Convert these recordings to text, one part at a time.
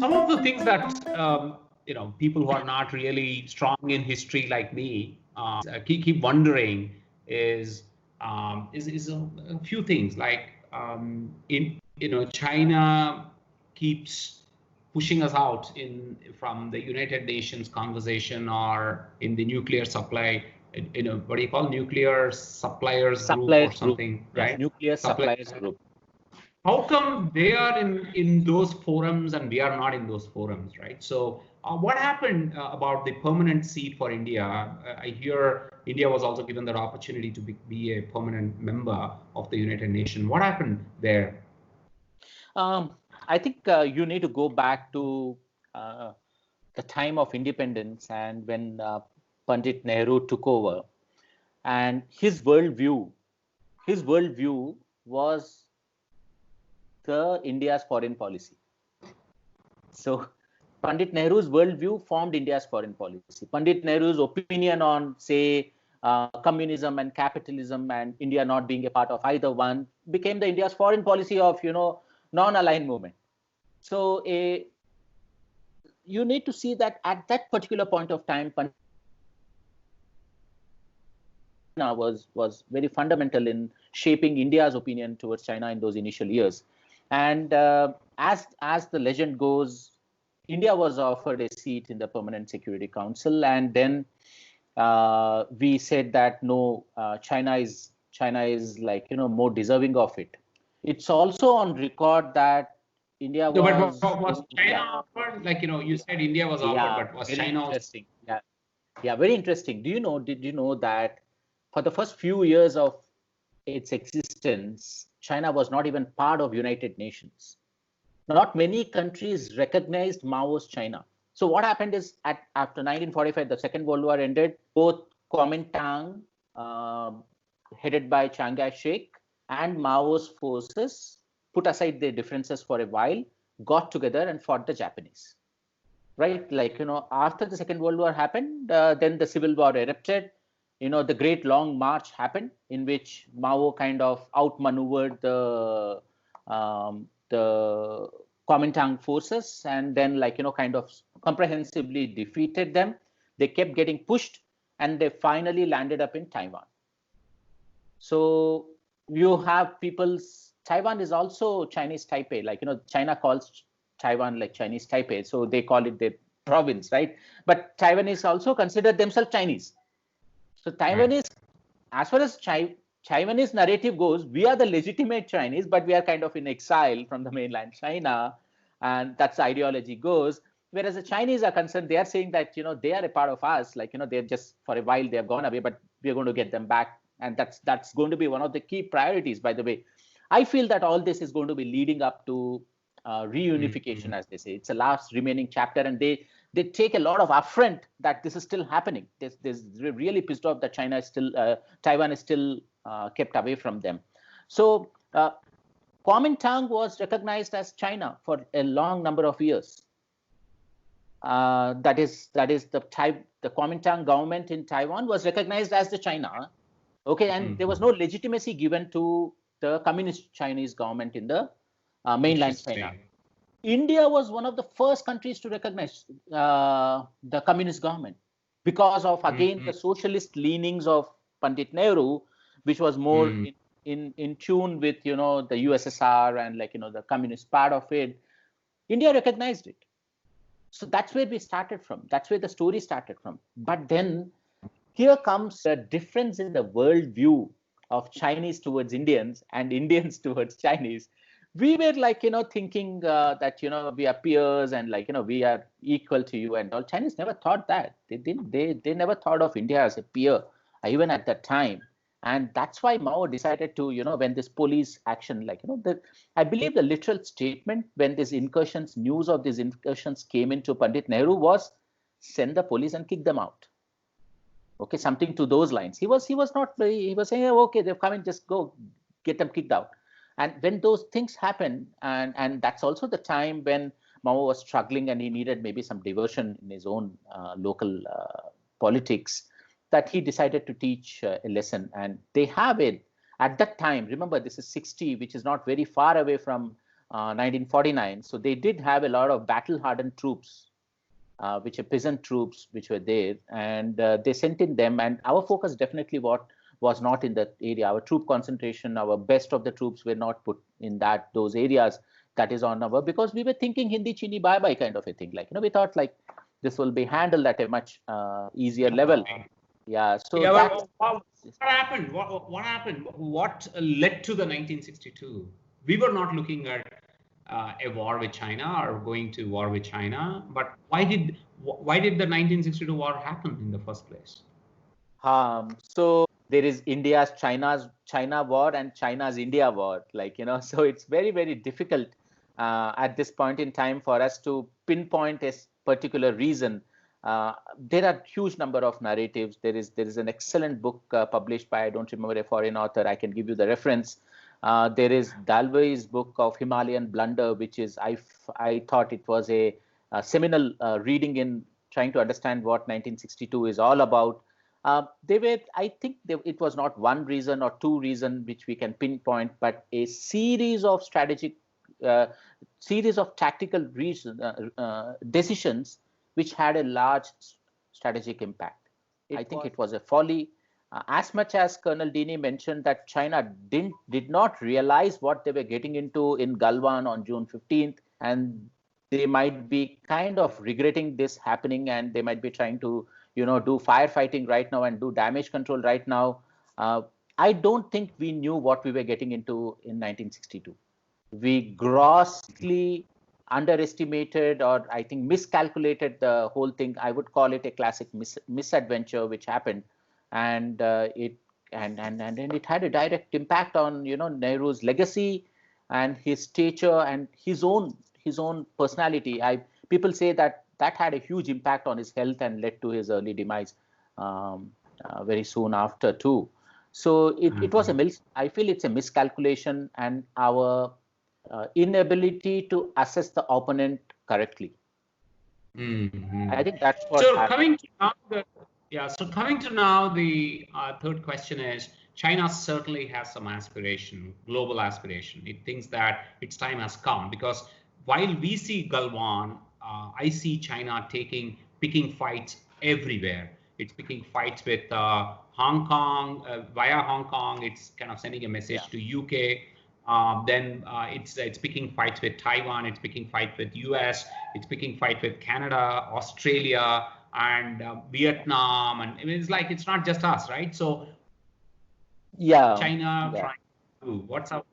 some of the things that people who are not really strong in history like me keep wondering is a few things like China keeps pushing us out from the United Nations conversation or in the nuclear supply, what do you call nuclear suppliers group or something, yes, right? Nuclear suppliers group. How come they are in those forums and we are not in those forums, right? So what happened about the permanent seat for India? I hear India was also given that opportunity to be a permanent member of the United Nations. What happened there? I think you need to go back to the time of independence and when Pandit Nehru took over, and his worldview was the India's foreign policy. So Pandit Nehru's worldview formed India's foreign policy. Pandit Nehru's opinion on, say, communism and capitalism and India not being a part of either one became the India's foreign policy of, non-aligned movement. So you need to see that at that particular point of time, Pandit was very fundamental in shaping India's opinion towards China in those initial years. And as the legend goes, India was offered a seat in the Permanent Security Council, and then we said that no, China is like more deserving of it. It's also on record that India was. No, but was China offered? Like you said, India was offered, but was China interesting? Yeah, very interesting. Did you know that for the first few years of its existence, China was not even part of United Nations. Not many countries recognized Mao's China. So what happened is after 1945, the Second World War ended, both Kuomintang, headed by Chiang Kai-shek, and Mao's forces put aside their differences for a while, got together and fought the Japanese. Right? After the Second World War happened, then the Civil War erupted. The Great Long March happened, in which Mao kind of outmaneuvered the Kuomintang forces, and then kind of comprehensively defeated them. They kept getting pushed, and they finally landed up in Taiwan. So you have Taiwan is also Chinese Taipei, China calls Taiwan like Chinese Taipei, so they call it their province, right? But Taiwanese also consider themselves Chinese. So Taiwanese, as far as Taiwanese narrative goes, we are the legitimate Chinese, but we are kind of in exile from the mainland China, and that's the ideology goes. Whereas the Chinese are concerned, they are saying that they are a part of us, they're just for a while they have gone away, but we are going to get them back, and that's going to be one of the key priorities. By the way, I feel that all this is going to be leading up to reunification, as they say. It's the last remaining chapter, and they take a lot of affront that this is still happening. They're really pissed off that Taiwan is still kept away from them. So Kuomintang was recognized as China for a long number of years. That is the Kuomintang government in Taiwan was recognized as the China. Okay, and there was no legitimacy given to the communist Chinese government in the mainland China. India was one of the first countries to recognize the communist government because of, again, the socialist leanings of Pandit Nehru, which was more in tune with, the USSR and the communist part of it. India recognized it. So that's where we started from. That's where the story started from. But then here comes a difference in the worldview of Chinese towards Indians and Indians towards Chinese. We were thinking that we are peers and we are equal to you and all. Chinese never thought that. They never thought of India as a peer, even at that time. And that's why Mao decided to, when this police action, I believe the literal statement when this news of these incursions came into Pandit Nehru was, send the police and kick them out. Okay, something to those lines. He was saying, okay, they've come in, just go get them kicked out. And when those things happen, and that's also the time when Mao was struggling and he needed maybe some diversion in his own local politics, that he decided to teach a lesson. And they have it at that time. Remember, this is 60, which is not very far away from 1949. So they did have a lot of battle-hardened troops, which are peasant troops, which were there, and they sent in them. And our focus definitely was not in that area. Our troop concentration, our best of the troops were not put in those areas. That is on our, because we were thinking Hindi Chini bye bye kind of a thing. Like, we thought like this will be handled at a much easier level. Yeah. So yeah, that's what happened? What happened? What led to the 1962? We were not looking at a war with China or going to war with China, but why did the 1962 war happen in the first place? So there is China war and China's India war, like, so it's very, very difficult at this point in time for us to pinpoint a particular reason. There are huge number of narratives. There is an excellent book published by, I don't remember, a foreign author. I can give you the reference. There is Dalway's book of Himalayan Blunder, which is, I thought it was a seminal reading in trying to understand what 1962 is all about. I think it was not one reason or two reasons which we can pinpoint, but a series of tactical decisions which had a large strategic impact. I think it was a folly. As much as Colonel Dini mentioned that China did not realize what they were getting into in Galwan on June 15th, and they might be kind of regretting this happening, and they might be trying to do firefighting right now and do damage control right now. I don't think we knew what we were getting into in 1962. We grossly underestimated, or I think miscalculated the whole thing. I would call it a classic misadventure which happened, and it had a direct impact on Nehru's legacy and his stature and his own personality. People say that had a huge impact on his health and led to his early demise very soon after too. So it was I feel it's a miscalculation and our inability to assess the opponent correctly. I think that's what happened. Coming to now, the third question is, China certainly has some aspiration, global aspiration. It thinks that its time has come, because while we see Galwan, I see China picking fights everywhere. It's picking fights with Hong Kong, via Hong Kong. It's kind of sending a message to UK. Then it's picking fights with Taiwan. It's picking fights with US. It's picking fight with Canada, Australia, and Vietnam. And it's like, it's not just us, right? So China trying to do, what's our,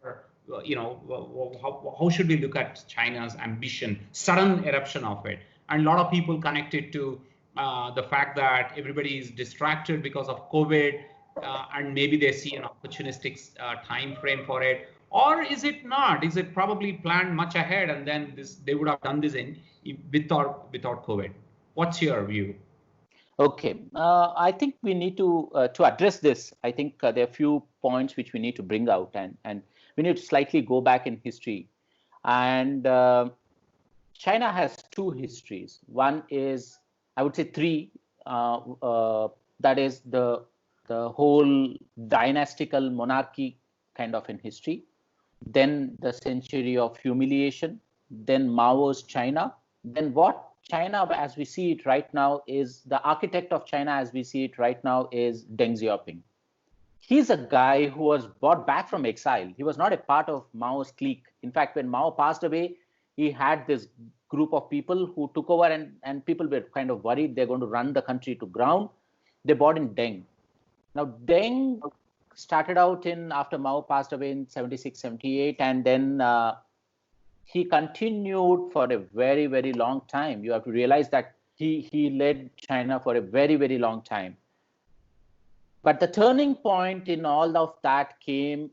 how should we look at China's ambition, sudden eruption of it? And a lot of people connect it to the fact that everybody is distracted because of COVID, and maybe they see an opportunistic time frame for it. Or is it not? Is it probably planned much ahead, and then they would have done this without COVID? What's your view? Okay, I think we need to address this. I think there are a few points which we need to bring out, and we need to slightly go back in history. And China has two histories. One is, I would say three. That is the whole dynastical monarchy kind of in history. Then the century of humiliation. Then Mao's China. Then what China, as we see it right now, is the architect of China, as we see it right now, is Deng Xiaoping. He's a guy who was brought back from exile. He was not a part of Mao's clique. In fact, when Mao passed away, he had this group of people who took over, and people were kind of worried they're going to run the country to ground. They brought in Deng. Now, Deng started out after Mao passed away in 76, 78, and then he continued for a very, very long time. You have to realize that he led China for a very, very long time. But the turning point in all of that came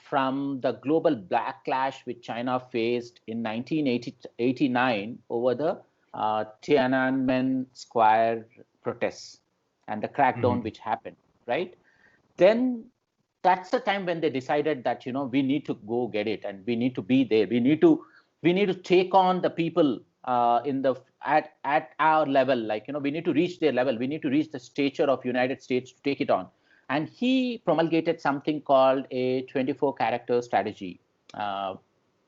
from the global backlash which China faced in 1989 over the Tiananmen Square protests and the crackdown which happened, right? Then that's the time when they decided that we need to go get it, and we need to be there. We need to take on the people at our level. Like we need to reach their level. We need to reach the stature of United States to take it on. And he promulgated something called a 24 character strategy.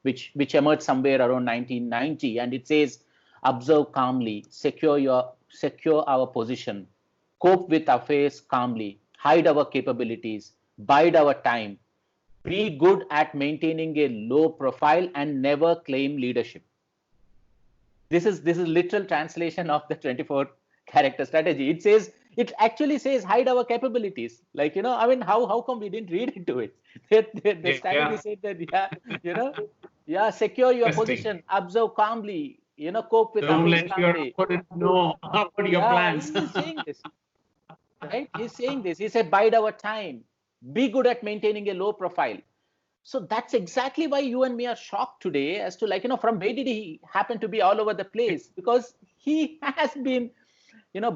which emerged somewhere around 1990, and it says, observe calmly, secure our position, cope with affairs calmly, hide our capabilities, bide our time, be good at maintaining a low profile, and never claim leadership. This is literal translation of the 24 character strategy. It actually says hide our capabilities. Like, I mean, how come we didn't read into it? The strategy said that, secure your position, observe calmly, cope with don't affairs let calmly. your opponent know about your plans. He's saying this, right? He's saying this. He said, bide our time, be good at maintaining a low profile. So that's exactly why you and me are shocked today as to, like, from where did he happen to be all over the place? Because he has been,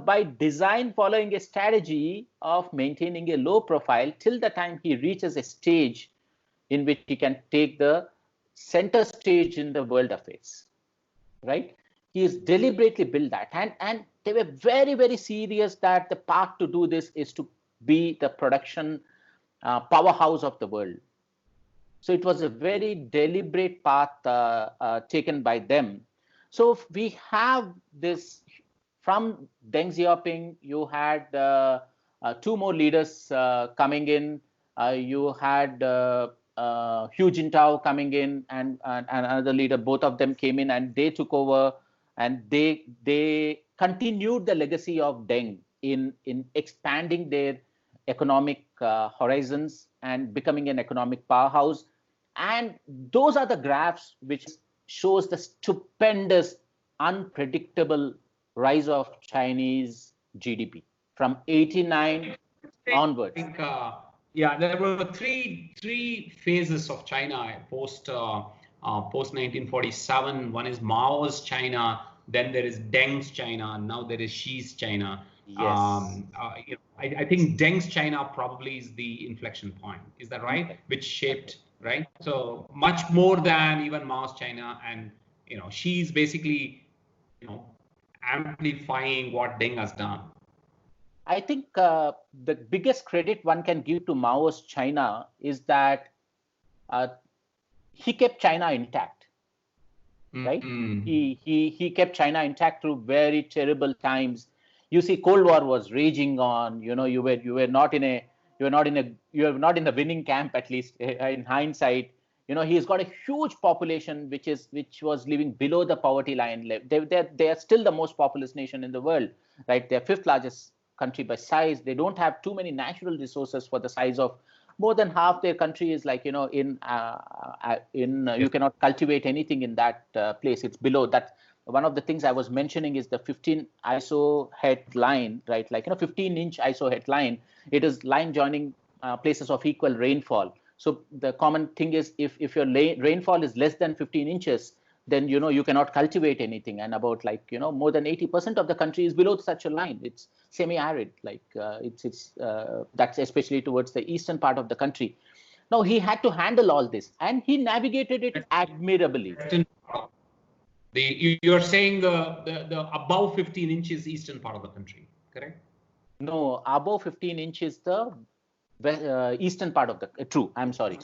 by design, following a strategy of maintaining a low profile till the time he reaches a stage in which he can take the center stage in the world affairs, right? He has deliberately built that. And they were very, very serious that the path to do this is to be the production powerhouse of the world. So it was a very deliberate path taken by them. So we have this from Deng Xiaoping. You had two more leaders coming in. You had Hu Jintao coming in, and another leader. Both of them came in and they took over, and they continued the legacy of Deng in expanding their economic horizons and becoming an economic powerhouse. And those are the graphs which shows the stupendous, unpredictable rise of Chinese GDP from 89 onwards. I think, there were three phases of China post 1947. One is Mao's China, then there is Deng's China, and now there is Xi's China. Yes. I think Deng's China probably is the inflection point. Is that right? Which shaped, right? So much more than even Mao's China, and Xi's basically, amplifying what Deng has done. I think the biggest credit one can give to Mao's China is that he kept China intact, right? He kept China intact through very terrible times. You see, Cold War was raging on. You were not in the winning camp, at least in hindsight. He's got a huge population which was living below the poverty line. They are still the most populous nation in the world, right? They're fifth largest country by size. They don't have too many natural resources for the size of more than half their country is like, you cannot cultivate anything in that place. It's below that. One of the things I was mentioning is the 15 ISO head line, right? Like, 15-inch ISO head line. It is line joining places of equal rainfall. So the common thing is if your rainfall is less than 15 inches, then, you cannot cultivate anything. And about more than 80% of the country is below such a line. It's semi-arid, that's especially towards the eastern part of the country. Now, he had to handle all this, and he navigated it admirably. You're saying the above 15 inches eastern part of the country, correct? No, above 15 inches the eastern part of the true. I'm sorry.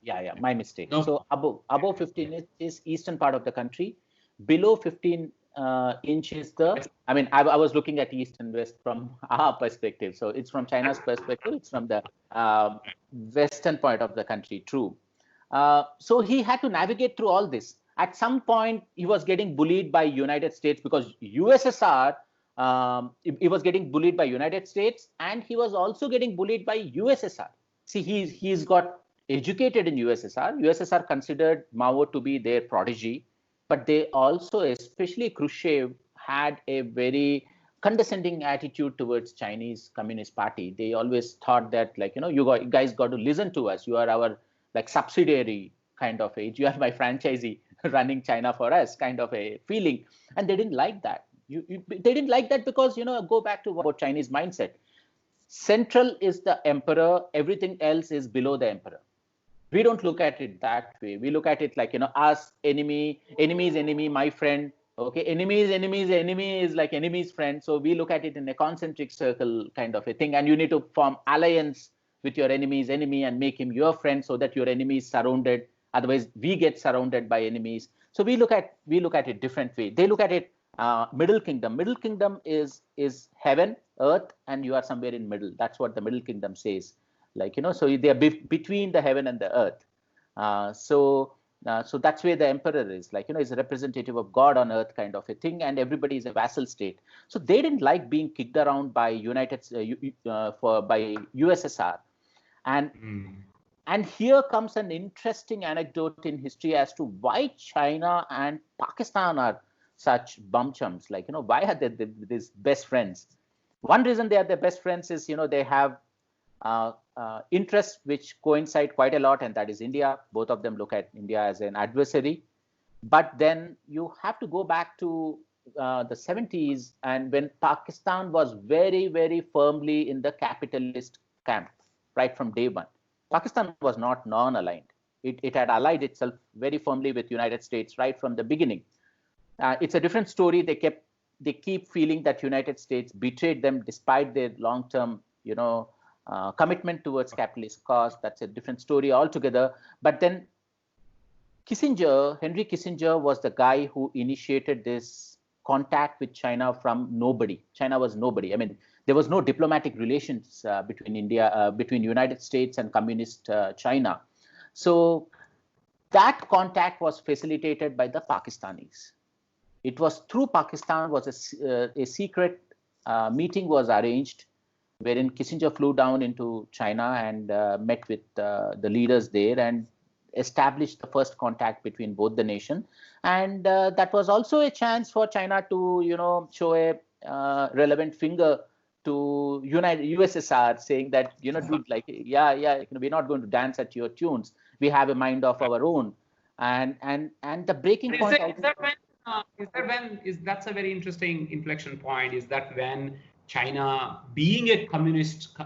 Yeah. My mistake. No. So above 15 inches eastern part of the country, below 15 inches the. I mean, I was looking at east and west from our perspective. So it's from China's perspective. It's from the western part of the country. True. So he had to navigate through all this. At some point, he was getting bullied by United States because USSR. He was getting bullied by United States, and he was also getting bullied by USSR. See, he's got educated in USSR. USSR considered Mao to be their prodigy, but they also, especially Khrushchev, had a very condescending attitude towards Chinese Communist Party. They always thought that, you guys got to listen to us. You are our subsidiary kind of age. You are my franchisee running China for us kind of a feeling, and they didn't like that. They didn't like that because, go back to about Chinese mindset. Central is the emperor. Everything else is below the emperor. We don't look at it that way. We look at it like, us, enemy is enemy, my friend. Okay, enemy is like enemy's friend. So we look at it in a concentric circle kind of a thing. And you need to form alliance with your enemy's enemy and make him your friend so that your enemy is surrounded Otherwise, we get surrounded by enemies. So we look at it different way. They look at it middle kingdom. Middle kingdom is heaven, earth, and you are somewhere in middle. That's what the middle kingdom says. Like, so they are between the heaven and the earth. So that's where the emperor is, like, is a representative of God on earth kind of a thing, and everybody is a vassal state. So they didn't like being kicked around by by USSR. And here comes an interesting anecdote in history as to why China and Pakistan are such bum chums. Like, why are they these best friends? One reason they are the best friends is, they have interests which coincide quite a lot, and that is India. Both of them look at India as an adversary. But then you have to go back to the 70s, and when Pakistan was very, very firmly in the capitalist camp right from day one. Pakistan was not non-aligned. It had allied itself very firmly with United States right from the beginning. It's a different story. They keep feeling that United States betrayed them despite their long-term, commitment towards capitalist cause. That's a different story altogether. But then Henry Kissinger was the guy who initiated this contact with China from nobody. China was nobody. I mean, there was no diplomatic relations between United States and communist China. So that contact was facilitated by the Pakistanis. It was through Pakistan was a secret meeting was arranged, wherein Kissinger flew down into China and met with the leaders there and established the first contact between both the nation. And that was also a chance for China to, show a relevant finger to USSR, saying that, dude, like, we're not going to dance at your tunes. We have a mind of our own. And the breaking point. That's a very interesting inflection point. Is that when China, being a communist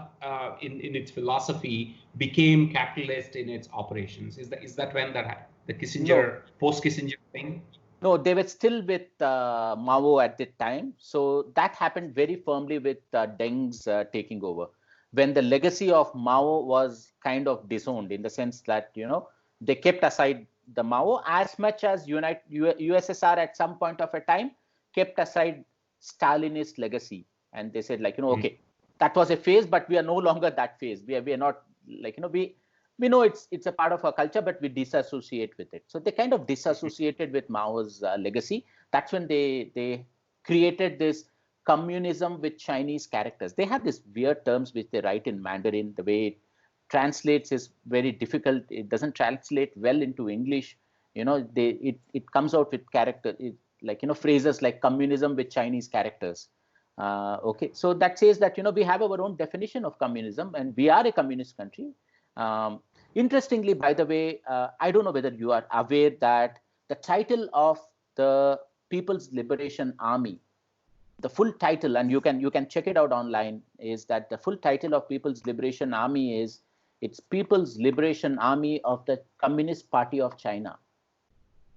in its philosophy, became capitalist in its operations? Is that when the Kissinger, post-Kissinger thing? No, they were still with Mao at that time. So that happened very firmly with Deng's taking over, when the legacy of Mao was kind of disowned, in the sense that, they kept aside the Mao as much as USSR at some point of a time kept aside Stalinist legacy. And they said, like, okay, that was a phase, but we are no longer that phase. We are not, like, we know it's a part of our culture, but we disassociate with it. So they kind of disassociated with Mao's legacy. That's when they created this communism with Chinese characters. They have these weird terms which they write in Mandarin. The way it translates is very difficult. It doesn't translate well into English. It comes out with character, phrases like communism with Chinese characters. Okay, so that says that, we have our own definition of communism, and we are a communist country. Interestingly, by the way, I don't know whether you are aware that the title of the People's Liberation Army, the full title, and you can check it out online, is that the full title of People's Liberation Army is, it's People's Liberation Army of the Communist Party of China.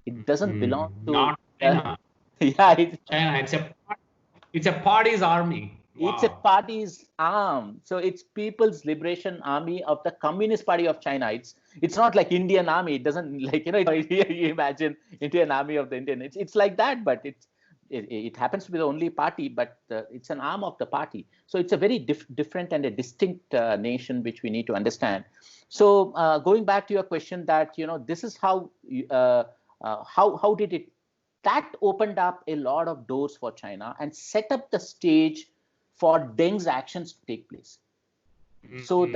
It doesn't belong to not China. China. It's a party's army. Wow. It's a party's arm. So it's People's Liberation Army of the Communist Party of China. It's not like Indian Army. It doesn't, like, you imagine Indian Army of the Indian. It's like that, but it happens to be the only party, but it's an arm of the party. So it's a very different and a distinct nation, which we need to understand. So going back to your question, that this is how did it? That opened up a lot of doors for China and set up the stage for Deng's actions to take place. So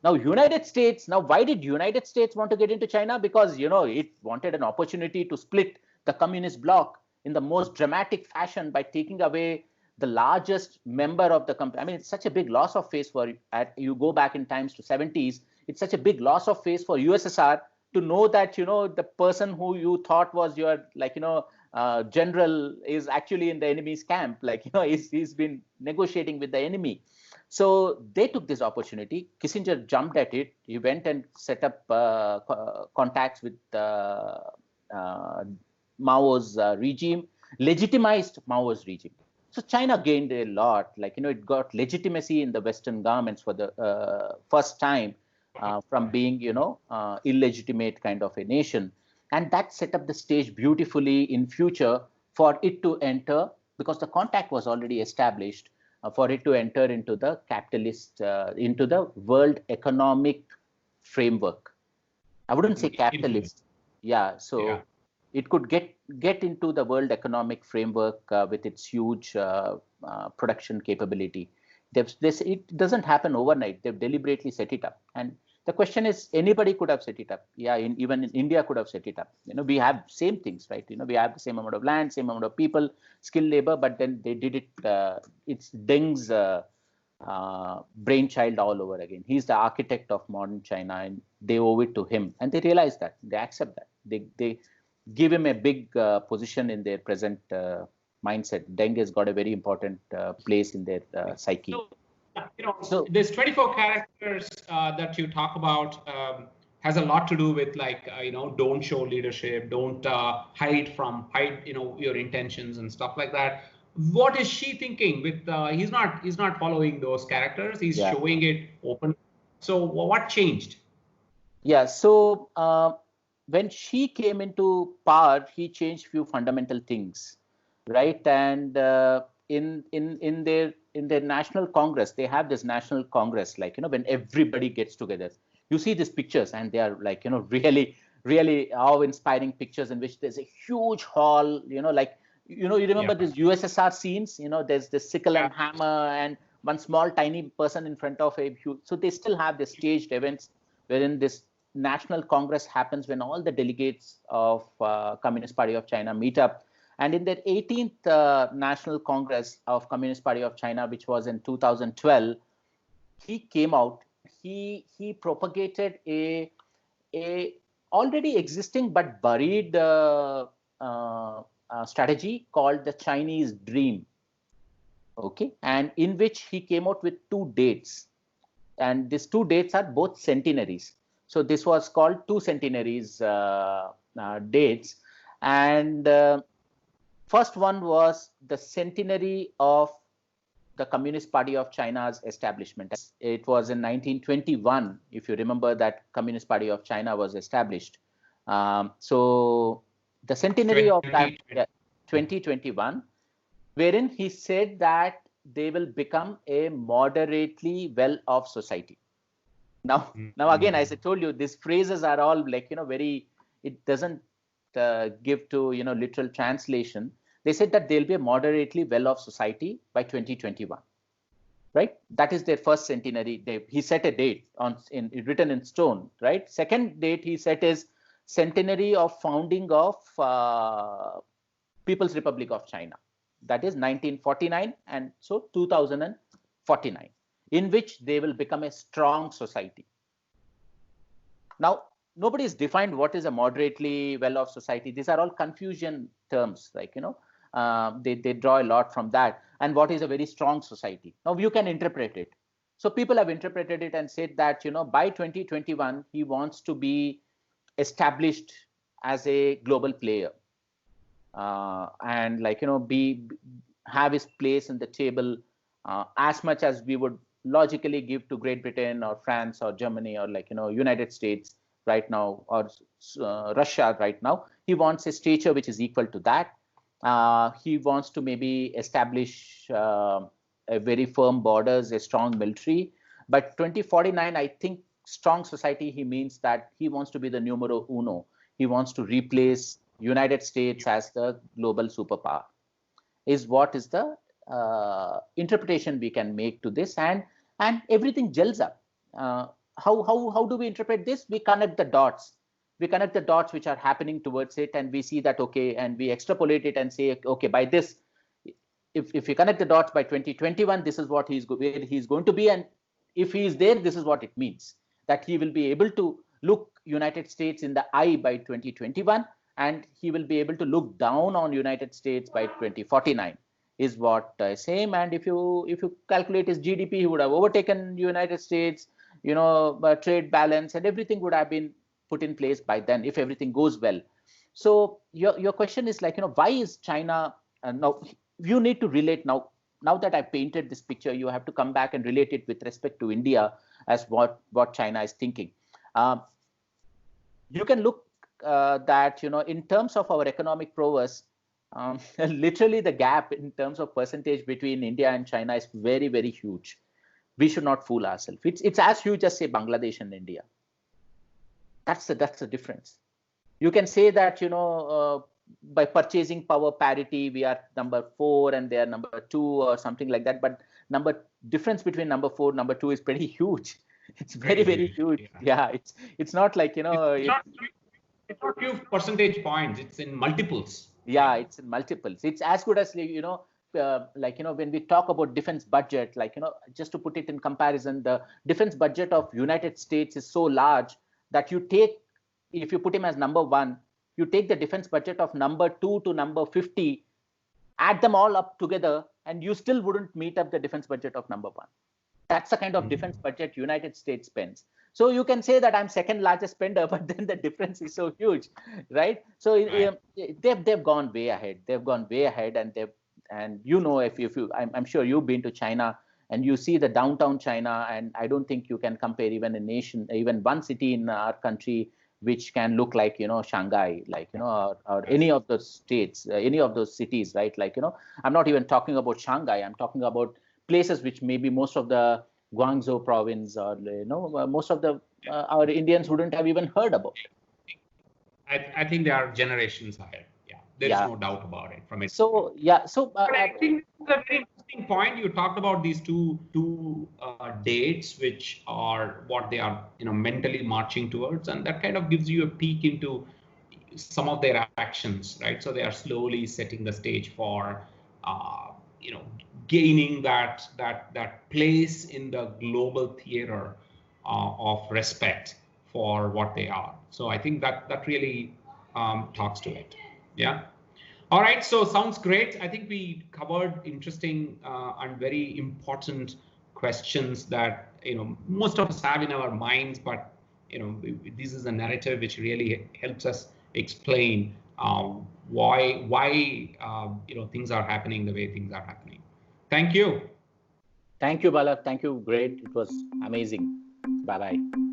now United States, why did United States want to get into China? Because, it wanted an opportunity to split the communist bloc in the most dramatic fashion by taking away the largest member of the company. I mean, it's such a big loss of face you go back in times to 70s, it's such a big loss of face for USSR to know that, the person who you thought was your, general is actually in the enemy's camp. He's been negotiating with the enemy. So they took this opportunity. Kissinger jumped at it. He went and set up contacts with Mao's regime, legitimized Mao's regime. So China gained a lot. It got legitimacy in the Western governments for the first time. from being, illegitimate kind of a nation. And that set up the stage beautifully in future for it to enter, because the contact was already established, for it to enter into the capitalist, into the world economic framework. I wouldn't say capitalist. Yeah, so it could get into the world economic framework with its huge production capability. It doesn't happen overnight. They've deliberately set it up. And the question is, anybody could have set it up. Yeah, even in India could have set it up. We have same things, right? We have the same amount of land, same amount of people, skilled labor, but then they did it. It's Deng's brainchild all over again. He's the architect of modern China, and they owe it to him. And they realize that, they accept that. They give him a big position in their present mindset. Deng has got a very important place in their psyche. So this 24 characters that you talk about has a lot to do with, like, don't show leadership, don't hide your intentions and stuff like that. What is she thinking? With he's not following those characters. He's showing it open. So what changed? Yeah. So when she came into power, he changed few fundamental things, right? And in their national congress, they have this national congress, like, when everybody gets together. You see these pictures, and they are like, really, really awe-inspiring pictures in which there's a huge hall, like, you remember these USSR scenes, there's the sickle and hammer and one small tiny person in front of a huge. So they still have the staged events wherein this national congress happens, when all the delegates of Communist Party of China meet up. And in their 18th National Congress of Communist Party of China, which was in 2012, he came out. He propagated a already existing but buried strategy called the Chinese Dream. Okay, and in which he came out with 2 dates, and these 2 dates are both centenaries. So this was called 2 centenaries dates, and first one was the centenary of the Communist Party of China's establishment. It was in 1921, if you remember, that Communist Party of China was established. So the centenary of that, 2021, wherein he said that they will become a moderately well-off society. Now again, as I told you, these phrases are all like, very, it doesn't give to, literal translation. They said that they'll be a moderately well-off society by 2021, right? That is their first centenary. He set a date written in stone, right? Second date he set is centenary of founding of People's Republic of China. That is 1949, and so 2049, in which they will become a strong society. Now, nobody has defined what is a moderately well-off society. These are all confusion terms, like, they draw a lot from that. And what is a very strong society? Now, you can interpret it. So people have interpreted it and said that, by 2021, he wants to be established as a global player, and like, have his place in the table as much as we would logically give to Great Britain or France or Germany or, like, United States right now, or Russia right now. He wants a stature which is equal to that. He wants to maybe establish a very firm borders, a strong military. But 2049, I think strong society, he means that he wants to be the numero uno. He wants to replace United States as the global superpower, is what is the interpretation we can make to this. And everything gels up. How do we interpret this? We connect the dots. We connect the dots which are happening towards it, and we see that, okay, and we extrapolate it and say, okay, by this, if we connect the dots by 2021, this is what where he's going to be. And if he is there, this is what it means, that he will be able to look United States in the eye by 2021, and he will be able to look down on United States by 2049, is what I say. And if you calculate his GDP, he would have overtaken United States, trade balance and everything would have been put in place by then, if everything goes well. So your question is like, why is China, now you need to relate now that I painted this picture, you have to come back and relate it with respect to India. as what China is thinking. You can look that, in terms of our economic prowess, literally the gap in terms of percentage between India and China is very, very huge. We should not fool ourselves. It's as huge as, say, Bangladesh and India. That's the difference. You can say that, by purchasing power parity, we are number 4 and they are number 2 or something like that. But difference between number 4, number 2 is pretty huge. It's very, very huge. Yeah, it's not like, it's not few percentage points. It's in multiples. Yeah, it's in multiples. It's as good as, when we talk about defense budget, just to put it in comparison, the defense budget of United States is so large that if you put him as number 1, you take the defense budget of number 2 to number 50, add them all up together, and you still wouldn't meet up the defense budget of number 1. That's the kind of defense budget United States spends. So you can say that I'm second largest spender, but then the difference is so huge, right? So they've gone way ahead. They've gone way ahead, and I'm sure you've been to China and you see the downtown China, and I don't think you can compare even one city in our country which can look like, Shanghai, or any of those states, any of those cities, right? I'm not even talking about Shanghai. I'm talking about places which maybe most of the Guangzhou province or, most of our Indians wouldn't have even heard about it. I think they are generations ahead. Yeah, there's no doubt about it. From it. So yeah, but I think it's a very interesting point. You talked about these two dates, which are what they are, mentally marching towards, and that kind of gives you a peek into some of their actions, right? So they are slowly setting the stage for, gaining that place in the global theater of respect for what they are. So I think that really talks to it. Yeah. All right. So sounds great. I think we covered interesting and very important questions that most of us have in our minds, but this is a narrative which really helps us explain why things are happening the way things are happening. Thank you. Thank you, Bala. Thank you. Great. It was amazing. Bye-bye.